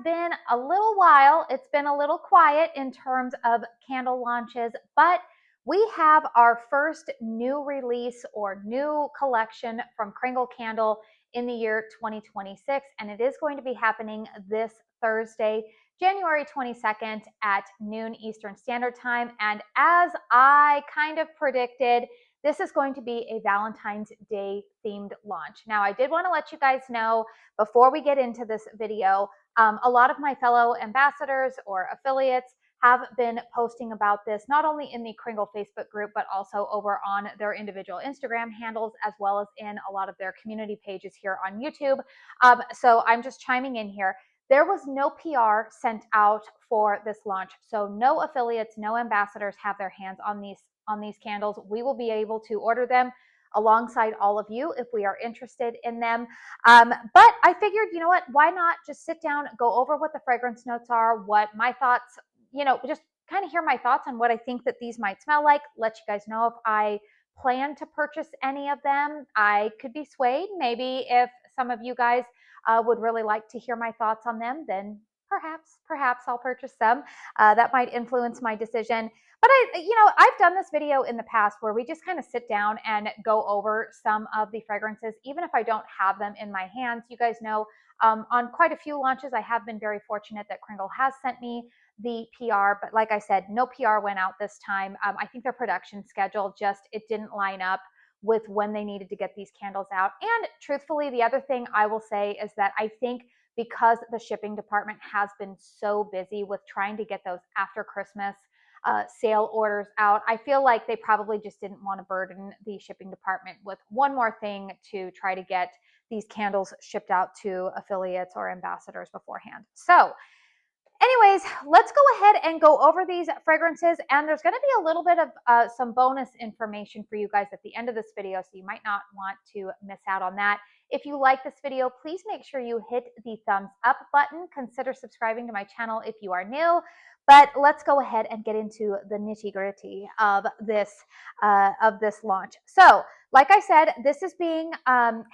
been a little while. It's been a little quiet in terms of candle launches, but we have our first new release or new collection from Kringle Candle in the year 2026, and it is going to be happening this Thursday, January 22nd at noon Eastern Standard Time. And as I kind of predicted, this is going to be a Valentine's Day themed launch. Now, I did want to let you guys know before we get into this video, a lot of my fellow ambassadors or affiliates have been posting about this, not only in the Kringle Facebook group, but also over on their individual Instagram handles, as well as in a lot of their community pages here on YouTube. So I'm just chiming in here. There was no PR sent out for this launch. So no affiliates, no ambassadors have their hands on these candles. We will be able to order them alongside all of you if we are interested in them. But I figured, you know what, why not just sit down, go over what the fragrance notes are, what my thoughts, just kind of hear my thoughts on what I think that these might smell like, let you guys know if I plan to purchase any of them. I could be swayed. Maybe if some of you guys would really like to hear my thoughts on them, then perhaps I'll purchase them. That might influence my decision. But I've done this video in the past where we just kind of sit down and go over some of the fragrances, even if I don't have them in my hands. You guys know on quite a few launches, I have been very fortunate that Kringle has sent me the PR, but like I said, no PR went out this time. I think their production schedule it didn't line up with when they needed to get these candles out. And truthfully, the other thing I will say is that I think because the shipping department has been so busy with trying to get those after Christmas sale orders out, I feel like they probably just didn't want to burden the shipping department with one more thing to try to get these candles shipped out to affiliates or ambassadors beforehand. So anyways, let's go ahead and go over these fragrances, and there's going to be a little bit of some bonus information for you guys at the end of this video, so you might not want to miss out on that. If you like this video, please make sure you hit the thumbs up button. Consider subscribing to my channel if you are new. But let's go ahead and get into the nitty-gritty of this launch. So, like I said, this is being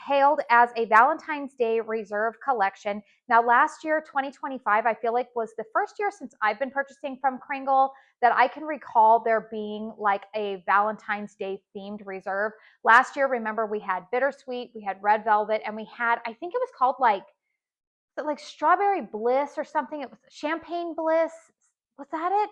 hailed as a Valentine's Day Reserve collection. Now, last year, 2025, I feel like was the first year since I've been purchasing from Kringle that I can recall there being like a Valentine's Day themed reserve. Last year, remember, we had Bittersweet, we had Red Velvet, and we had, I think it was called like Strawberry Bliss or something. It was Champagne Bliss. Was that it?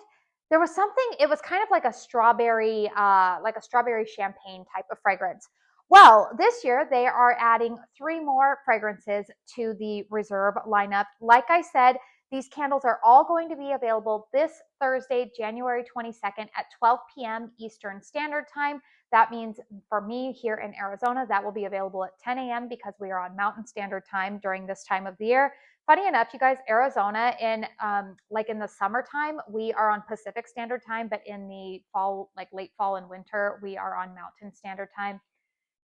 There was something, it was kind of like a strawberry champagne type of fragrance. Well, this year they are adding 3 more fragrances to the Reserve lineup. Like I said, these candles are all going to be available this Thursday, January 22nd at 12 p.m. Eastern Standard Time. That means for me here in Arizona, that will be available at 10 a.m. because we are on Mountain Standard Time during this time of the year. Funny enough, you guys, Arizona in in the summertime, we are on Pacific Standard Time, but in the fall, like late fall and winter, we are on Mountain Standard Time.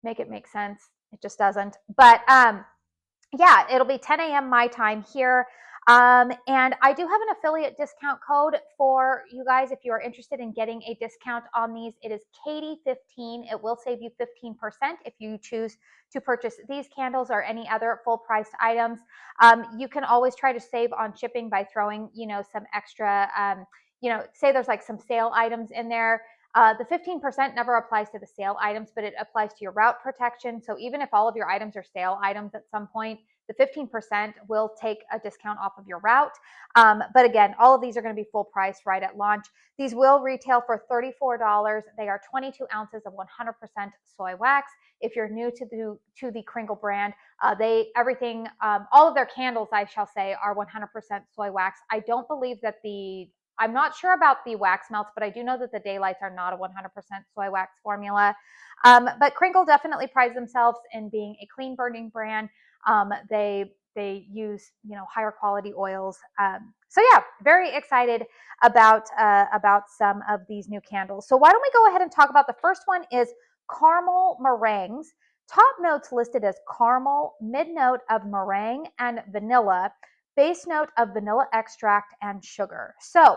Make it make sense. It just doesn't. But yeah, it'll be 10 a.m. my time here. And I do have an affiliate discount code for you guys if you are interested in getting a discount on these. It is Katie15. It will save you 15% if you choose to purchase these candles or any other full priced items. You can always try to save on shipping by throwing, some extra, say there's like some sale items in there. The 15% never applies to the sale items, but it applies to your route protection. So even if all of your items are sale items at some point, the 15% will take a discount off of your route. But again, all of these are going to be full price right at launch. These will retail for $34. They are 22 ounces of 100% soy wax. If you're new to the Kringle brand, all of their candles, I shall say, are 100% soy wax. I don't believe that I'm not sure about the wax melts, but I do know that the Daylights are not a 100% soy wax formula. But Kringle definitely prides themselves in being a clean burning brand. They use higher quality oils. So yeah, very excited about some of these new candles. So why don't we go ahead and talk about the first one is Caramel Meringues. Top notes listed as caramel, mid note of meringue and vanilla, base note of vanilla extract and sugar. So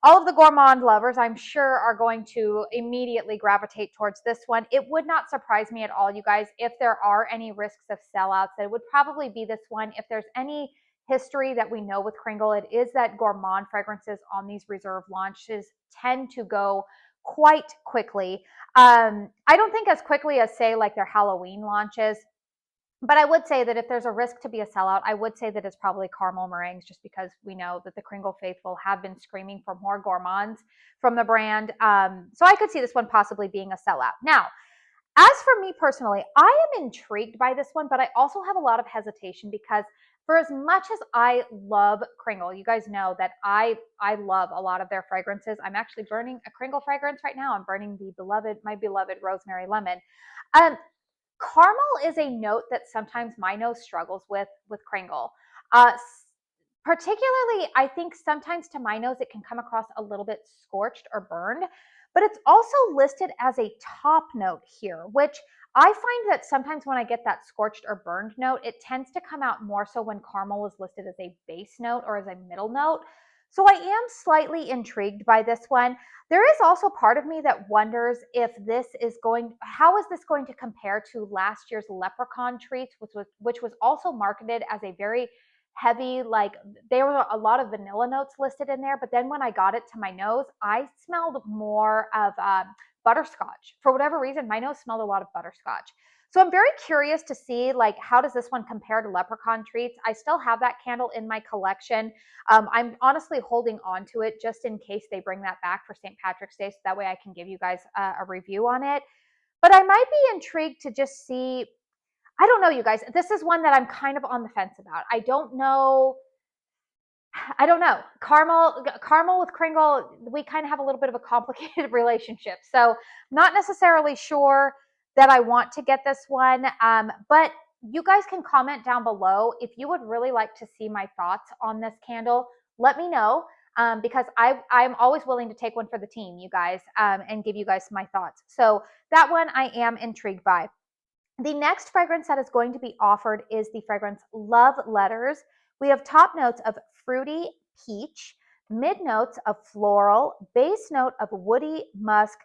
all of the gourmand lovers, I'm sure, are going to immediately gravitate towards this one. It would not surprise me at all, you guys, if there are any risks of sellouts. It would probably be this one. If there's any history that we know with Kringle, it is that gourmand fragrances on these reserve launches tend to go quite quickly. I don't think as quickly as, say, like their Halloween launches, but I would say that if there's a risk to be a sellout, I would say that it's probably caramel meringues, just because we know that the Kringle faithful have been screaming for more gourmands from the brand. So I could see this one possibly being a sellout. Now, as for me personally, I am intrigued by this one, but I also have a lot of hesitation because for as much as I love Kringle, you guys know that I love a lot of their fragrances. I'm actually burning a Kringle fragrance right now. I'm burning my beloved Rosemary Lemon. Um, Caramel is a note that sometimes my nose struggles with Kringle. Particularly, I think sometimes to my nose it can come across a little bit scorched or burned, but it's also listed as a top note here, which I find that sometimes when I get that scorched or burned note, it tends to come out more so when caramel is listed as a base note or as a middle note. So I am slightly intrigued by this one. There is also part of me that wonders if how is this going to compare to last year's Leprechaun Treats, which was also marketed as a very heavy, like there were a lot of vanilla notes listed in there, but then when I got it to my nose, I smelled more of butterscotch. For whatever reason, my nose smelled a lot of butterscotch. So I'm very curious to see, like, how does this one compare to Leprechaun Treats? I still have that candle in my collection. I'm honestly holding on to it just in case they bring that back for St. Patrick's Day, so that way I can give you guys a review on it. But I might be intrigued to just see. I don't know, you guys. This is one that I'm kind of on the fence about. I don't know. Caramel with Kringle, we kind of have a little bit of a complicated relationship. So not necessarily sure that I want to get this one. But you guys can comment down below if you would really like to see my thoughts on this candle. Let me know. Because I'm always willing to take one for the team, you guys, and give you guys my thoughts. So that one I am intrigued by. The next fragrance that is going to be offered is the fragrance Love Letters. We have top notes of fruity peach, mid notes of floral, base note of woody musk,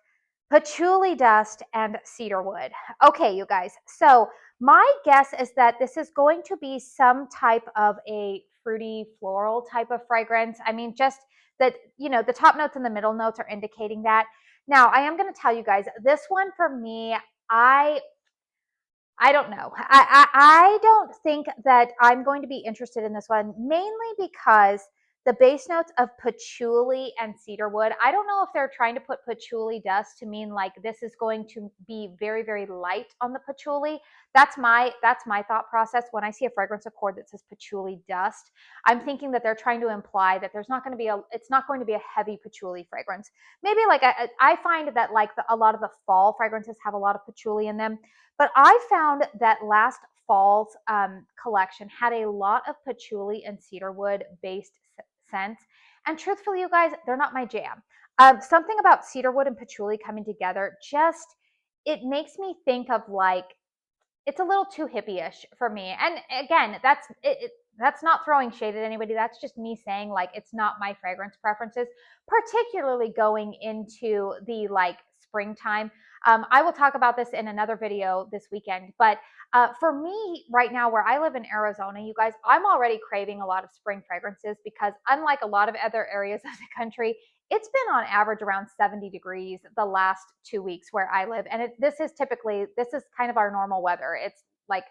patchouli dust, and cedarwood. Okay, you guys. So my guess is that this is going to be some type of a fruity floral type of fragrance. I mean, just that, the top notes and the middle notes are indicating that. Now, I am going to tell you guys, this one for me, I don't know. I don't think that I'm going to be interested in this one, mainly because the base notes of patchouli and cedarwood, I don't know if they're trying to put patchouli dust to mean like this is going to be very, very light on the patchouli. That's my thought process. When I see a fragrance accord that says patchouli dust, I'm thinking that they're trying to imply that it's not going to be a heavy patchouli fragrance. Maybe like I find that like a lot of the fall fragrances have a lot of patchouli in them. But I found that last fall's collection had a lot of patchouli and cedarwood based scents. And truthfully, you guys, they're not my jam. Something about cedarwood and patchouli coming together it makes me think of like, it's a little too hippie-ish for me. And again, that's not throwing shade at anybody. That's just me saying like it's not my fragrance preferences, particularly going into the like springtime. I will talk about this in another video this weekend, but for me right now, where I live in Arizona, you guys, I'm already craving a lot of spring fragrances because unlike a lot of other areas of the country, it's been on average around 70 degrees the last 2 weeks where I live. And this is kind of our normal weather. It's like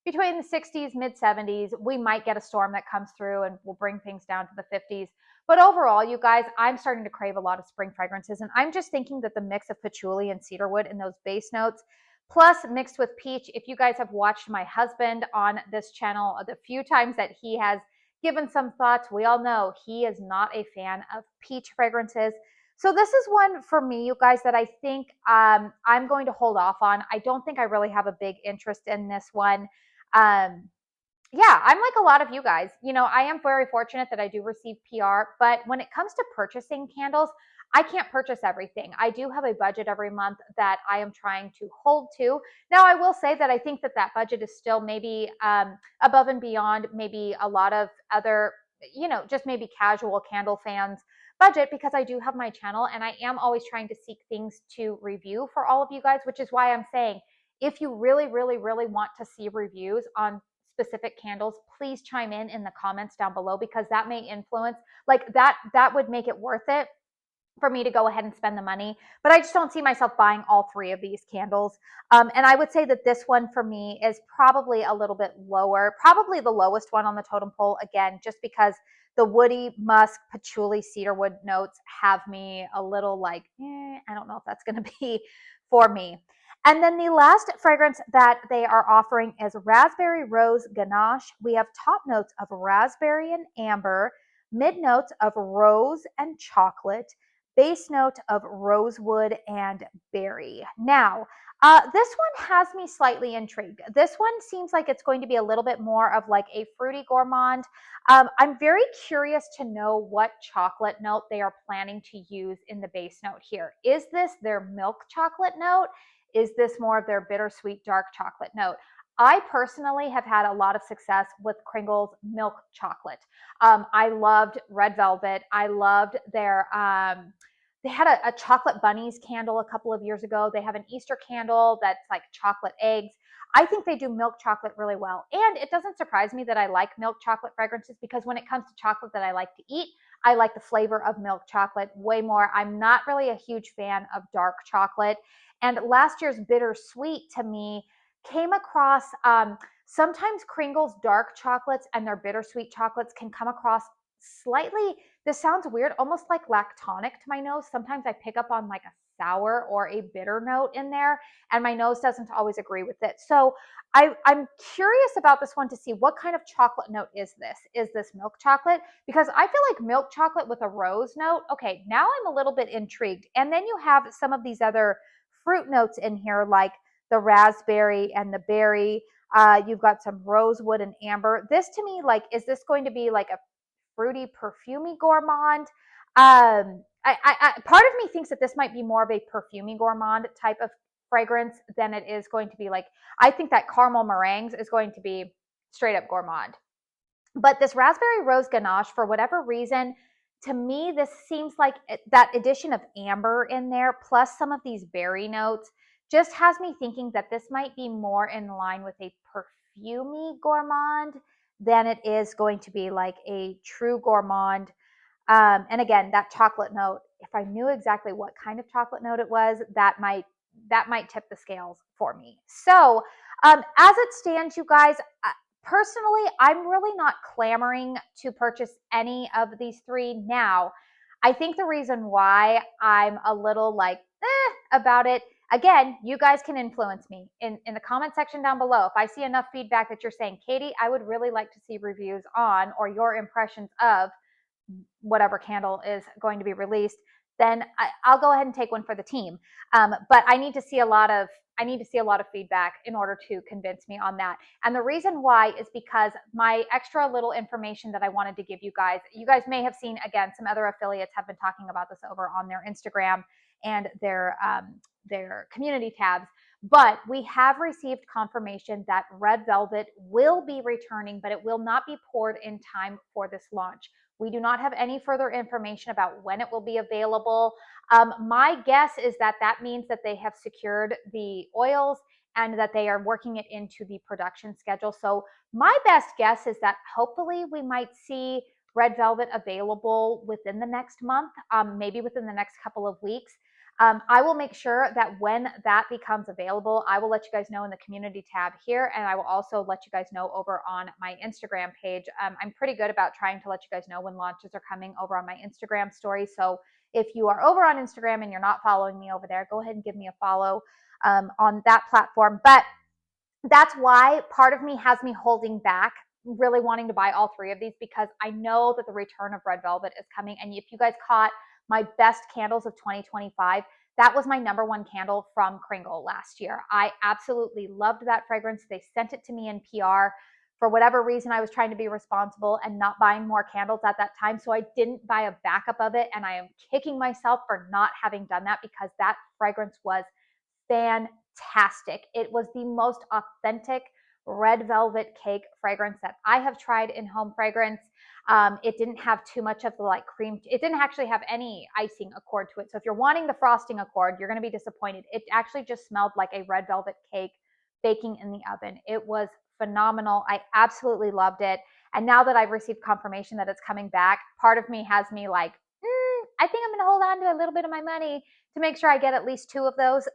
between the 60s, mid 70s. We might get a storm that comes through and will bring things down to the 50s. But overall, you guys, I'm starting to crave a lot of spring fragrances. And I'm just thinking that the mix of patchouli and cedarwood in those base notes, plus mixed with peach, if you guys have watched my husband on this channel, the few times that he has given some thoughts, we all know he is not a fan of peach fragrances. So this is one for me, you guys, that I think I'm going to hold off on. I don't think I really have a big interest in this one. Yeah, I'm like a lot of you guys. I am very fortunate that I do receive PR, but when it comes to purchasing candles, I can't purchase everything. I do have a budget every month that I am trying to hold to. Now, I will say that I think that budget is still maybe above and beyond maybe a lot of other, just maybe casual candle fans budget, because I do have my channel and I am always trying to seek things to review for all of you guys, which is why I'm saying if you really, really, really want to see reviews on specific candles, please chime in the comments down below, because that may influence, like that would make it worth it for me to go ahead and spend the money. But I just don't see myself buying all 3 of these candles. And I would say that this one for me is probably a little bit lower, probably the lowest one on the totem pole, again, just because the woody, musk, patchouli, cedarwood notes have me a little like, I don't know if that's going to be for me. And then the last fragrance that they are offering is Raspberry Rose Ganache. We have top notes of raspberry and amber, mid notes of rose and chocolate, base note of rosewood and berry. Now, this one has me slightly intrigued. This one seems like it's going to be a little bit more of like a fruity gourmand. I'm very curious to know what chocolate note they are planning to use in the base note here. Is this their milk chocolate note? Is this more of their bittersweet dark chocolate note? I personally have had a lot of success with Kringle's milk chocolate. I loved Red Velvet. I loved their they had a chocolate bunnies candle a couple of years ago. They have an Easter candle that's like chocolate eggs. I think they do milk chocolate really well. And it doesn't surprise me that I like milk chocolate fragrances, because when it comes to chocolate that I like to eat, I like the flavor of milk chocolate way more. I'm not really a huge fan of dark chocolate. And last year's bittersweet to me came across, sometimes Kringle's dark chocolates and their bittersweet chocolates can come across slightly, this sounds weird, almost like lactonic to my nose. Sometimes I pick up on like a sour or a bitter note in there, and my nose doesn't always agree with it. So I'm curious about this one to see what kind of chocolate note is this. Is this milk chocolate? Because I feel like milk chocolate with a rose note. Okay, now I'm a little bit intrigued. And then you have some of these other fruit notes in here, like the raspberry and the berry. You've got some rosewood and amber. This to me, like, is this going to be like a fruity, perfumey gourmand? Part of me thinks that this might be more of a perfumey gourmand type of fragrance than it is going to be like, I think that caramel meringues is going to be straight up gourmand. But this raspberry rose ganache, for whatever reason, to me, this seems like that addition of amber in there, plus some of these berry notes, just has me thinking that this might be more in line with a perfumey gourmand than it is going to be like a true gourmand. And again, that chocolate note, if I knew exactly what kind of chocolate note it was, that might tip the scales for me. So as it stands, you guys, personally, I'm really not clamoring to purchase any of these 3 now. I think the reason why I'm a little like about it, again, you guys can influence me in the comment section down below. If I see enough feedback that you're saying, Katie, I would really like to see reviews on, or your impressions of whatever candle is going to be released, then I'll go ahead and take one for the team. But I need to see a lot of feedback in order to convince me on that. And the reason why is because my extra little information that I wanted to give you guys may have seen, again, some other affiliates have been talking about this over on their Instagram and their community tabs. But we have received confirmation that Red Velvet will be returning, but it will not be poured in time for this launch. We do not have any further information about when it will be available. My guess is that means that they have secured the oils and that they are working it into the production schedule. So my best guess is that hopefully we might see Red Velvet available within the next month, maybe within the next couple of weeks. I will make sure that when that becomes available, I will let you guys know in the community tab here, and I will also let you guys know over on my Instagram page. I'm pretty good about trying to let you guys know when launches are coming over on my Instagram story. So if you are over on Instagram and you're not following me over there, go ahead and give me a follow on that platform. But that's why part of me has me holding back, really wanting to buy all 3 of these, because I know that the return of Red Velvet is coming. And if you guys caught my best candles of 2025, that was my #1 candle from Kringle last year. I absolutely loved that fragrance. They sent it to me in PR. For whatever reason, I was trying to be responsible and not buying more candles at that time, so I didn't buy a backup of it, and I am kicking myself for not having done that, because that fragrance was fantastic. It was the most authentic red velvet cake fragrance that I have tried in home fragrance. It didn't have too much of the like cream. It didn't actually have any icing accord to it. So if you're wanting the frosting accord, you're going to be disappointed. It actually just smelled like a red velvet cake baking in the oven. It was phenomenal. I absolutely loved it. And now that I've received confirmation that it's coming back, part of me has me like, I think I'm going to hold on to a little bit of my money to make sure I get at least 2 of those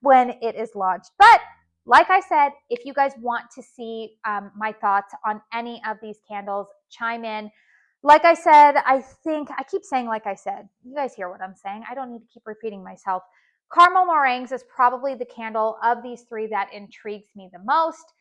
when it is launched. But like I said, if you guys want to see my thoughts on any of these candles, chime in. Like I said, I think I keep saying like I said. You guys hear what I'm saying. I don't need to keep repeating myself. Caramel Meringues is probably the candle of these 3 that intrigues me the most.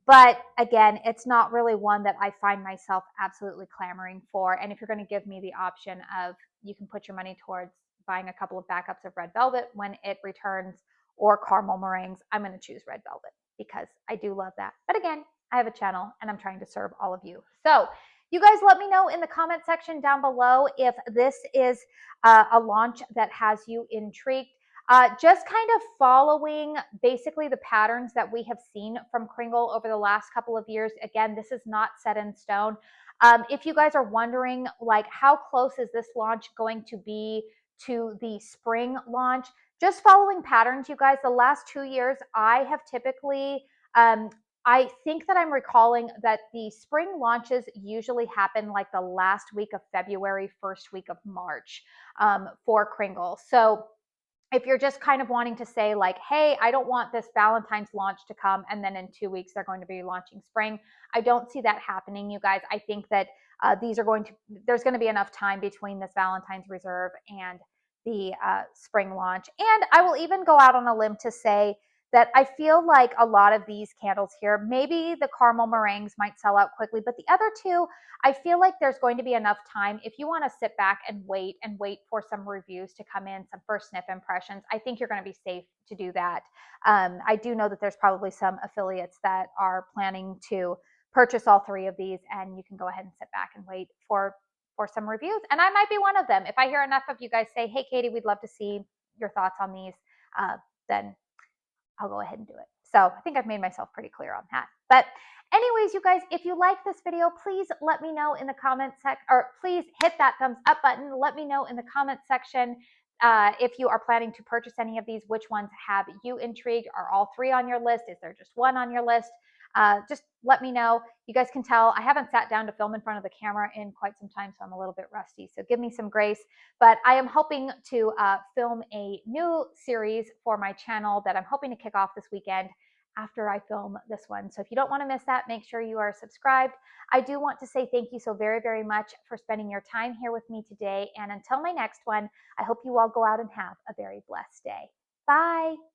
But again, it's not really one that I find myself absolutely clamoring for. And if you're going to give me the option of you can put your money towards buying a couple of backups of red velvet when it returns or caramel meringues, I'm going to choose red velvet because I do love that. But again, I have a channel and I'm trying to serve all of you. So you guys let me know in the comment section down below if this is a launch that has you intrigued. Just kind of following basically the patterns that we have seen from Kringle over the last couple of years. Again, this is not set in stone. If you guys are wondering, like, how close is this launch going to be to the spring launch? Just following patterns, you guys, the last 2 years, I have typically, I think that I'm recalling that the spring launches usually happen like the last week of February, first week of March for Kringle. So if you're just kind of wanting to say like, hey, I don't want this Valentine's launch to come and then in 2 weeks they're going to be launching spring, I don't see that happening, you guys. I think that there's going to be enough time between this Valentine's reserve and the spring launch. And I will even go out on a limb to say that I feel like a lot of these candles here, maybe the caramel meringues might sell out quickly, but the other 2, I feel like there's going to be enough time if you want to sit back and wait for some reviews to come in, some first sniff impressions. I think you're going to be safe to do that. I do know that there's probably some affiliates that are planning to purchase all 3 of these, and you can go ahead and sit back and wait for some reviews. And I might be one of them. If I hear enough of you guys say, hey, Katie, we'd love to see your thoughts on these, then I'll go ahead and do it. So I think I've made myself pretty clear on that. But anyways, you guys, if you like this video, please let me know in the comment section, or please hit that thumbs up button. Let me know in the comment section if you are planning to purchase any of these, which ones have you intrigued? Are all 3 on your list? Is there just one on your list? Just let me know. You guys can tell I haven't sat down to film in front of the camera in quite some time, so I'm a little bit rusty. So give me some grace. But I am hoping to film a new series for my channel that I'm hoping to kick off this weekend after I film this one. So if you don't want to miss that, make sure you are subscribed. I do want to say thank you so very, very much for spending your time here with me today. And until my next one, I hope you all go out and have a very blessed day. Bye.